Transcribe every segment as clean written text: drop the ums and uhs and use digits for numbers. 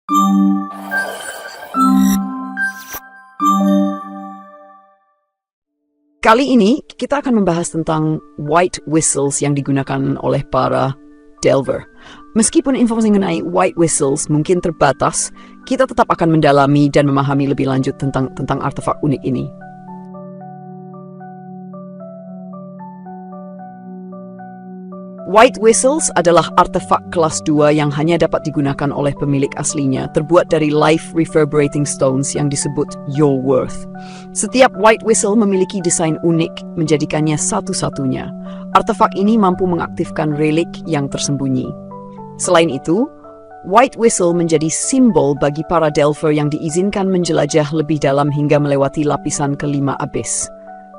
Kali ini kita akan membahas tentang white whistles yang digunakan oleh para delver. Meskipun informasi mengenai white whistles mungkin terbatas, kita tetap akan mendalami dan memahami lebih lanjut tentang artefak unik ini. White whistles adalah artefak kelas 2 yang hanya dapat digunakan oleh pemilik aslinya, terbuat dari live reverberating stones yang disebut your worth. Setiap white whistle memiliki desain unik, menjadikannya satu-satunya. Artefak ini mampu mengaktifkan relik yang tersembunyi. Selain itu, white whistle menjadi simbol bagi para delver yang diizinkan menjelajah lebih dalam hingga melewati lapisan kelima abyss.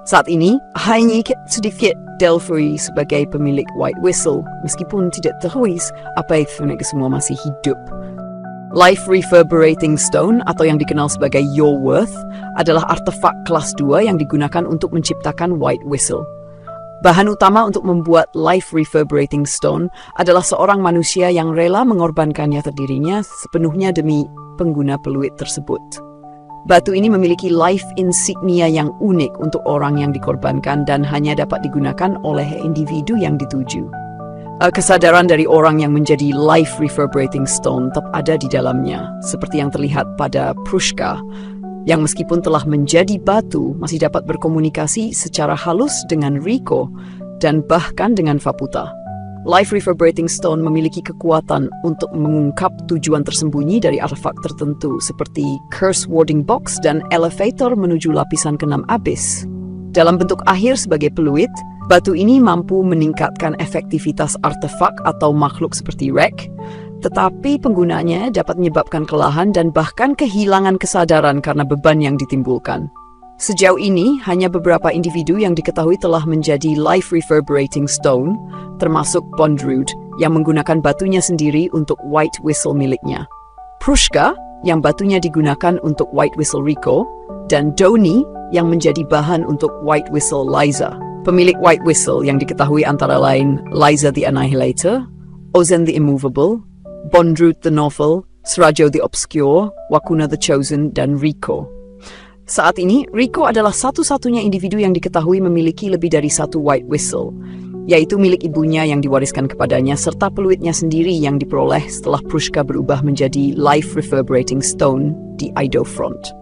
Saat ini, hanya sedikit delveri sebagai pemilik white whistle, meskipun tidak tertulis apa itu mereka semua masih hidup. Live reverberating stone atau yang dikenal sebagai your worth adalah artefak kelas 2 yang digunakan untuk menciptakan white whistle. Bahan utama untuk membuat live reverberating stone adalah seorang manusia yang rela mengorbankan nyata dirinya sepenuhnya demi pengguna peluit tersebut. Batu ini memiliki life insignia yang unik untuk orang yang dikorbankan dan hanya dapat digunakan oleh individu yang dituju. Kesadaran dari orang yang menjadi life reverberating stone tetap ada di dalamnya, seperti yang terlihat pada Prushka, yang meskipun telah menjadi batu, masih dapat berkomunikasi secara halus dengan Rico dan bahkan dengan Faputa. Live reverberating stone memiliki kekuatan untuk mengungkap tujuan tersembunyi dari artefak tertentu seperti curse warding box dan elevator menuju lapisan ke-6 abyss. Dalam bentuk akhir sebagai peluit, batu ini mampu meningkatkan efektivitas artefak atau makhluk seperti wreck, tetapi penggunanya dapat menyebabkan kelelahan dan bahkan kehilangan kesadaran karena beban yang ditimbulkan. Sejauh ini, hanya beberapa individu yang diketahui telah menjadi live reverberating stone, termasuk Bondrewd, yang menggunakan batunya sendiri untuk white whistle miliknya. Prushka, yang batunya digunakan untuk white whistle Rico, dan Doni, yang menjadi bahan untuk white whistle Liza. Pemilik white whistle yang diketahui antara lain Liza the Annihilator, Ozen the Immovable, Bondrewd the Novel, Srajo the Obscure, Wakuna the Chosen, dan Rico. Saat ini, Rico adalah satu-satunya individu yang diketahui memiliki lebih dari satu white whistle, yaitu milik ibunya yang diwariskan kepadanya serta peluitnya sendiri yang diperoleh setelah Prushka berubah menjadi live reverberating stone di Ido Front.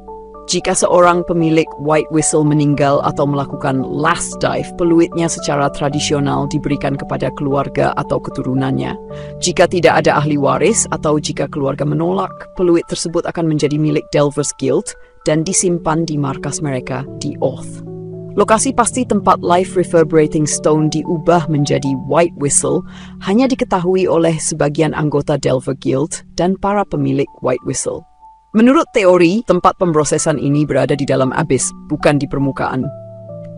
Jika seorang pemilik white whistle meninggal atau melakukan last dive, peluitnya secara tradisional diberikan kepada keluarga atau keturunannya. Jika tidak ada ahli waris atau jika keluarga menolak, peluit tersebut akan menjadi milik Delvers Guild dan disimpan di markas mereka di Oath. Lokasi pasti tempat live reverberating stone diubah menjadi white whistle hanya diketahui oleh sebagian anggota Delver Guild dan para pemilik white whistle. Menurut teori, tempat pemrosesan ini berada di dalam abyss, bukan di permukaan.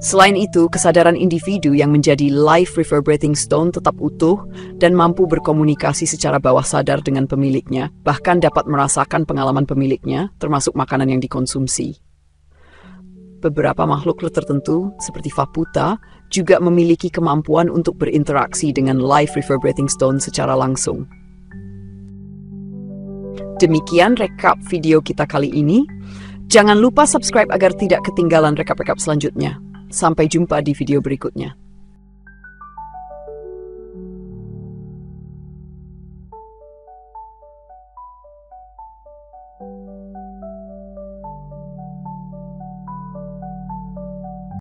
Selain itu, kesadaran individu yang menjadi live reverberating stone tetap utuh dan mampu berkomunikasi secara bawah sadar dengan pemiliknya, bahkan dapat merasakan pengalaman pemiliknya, termasuk makanan yang dikonsumsi. Beberapa makhluk tertentu, seperti Faputa, juga memiliki kemampuan untuk berinteraksi dengan live reverberating stone secara langsung. Demikian rekap video kita kali ini. Jangan lupa subscribe agar tidak ketinggalan rekap-rekap selanjutnya. Sampai jumpa di video berikutnya.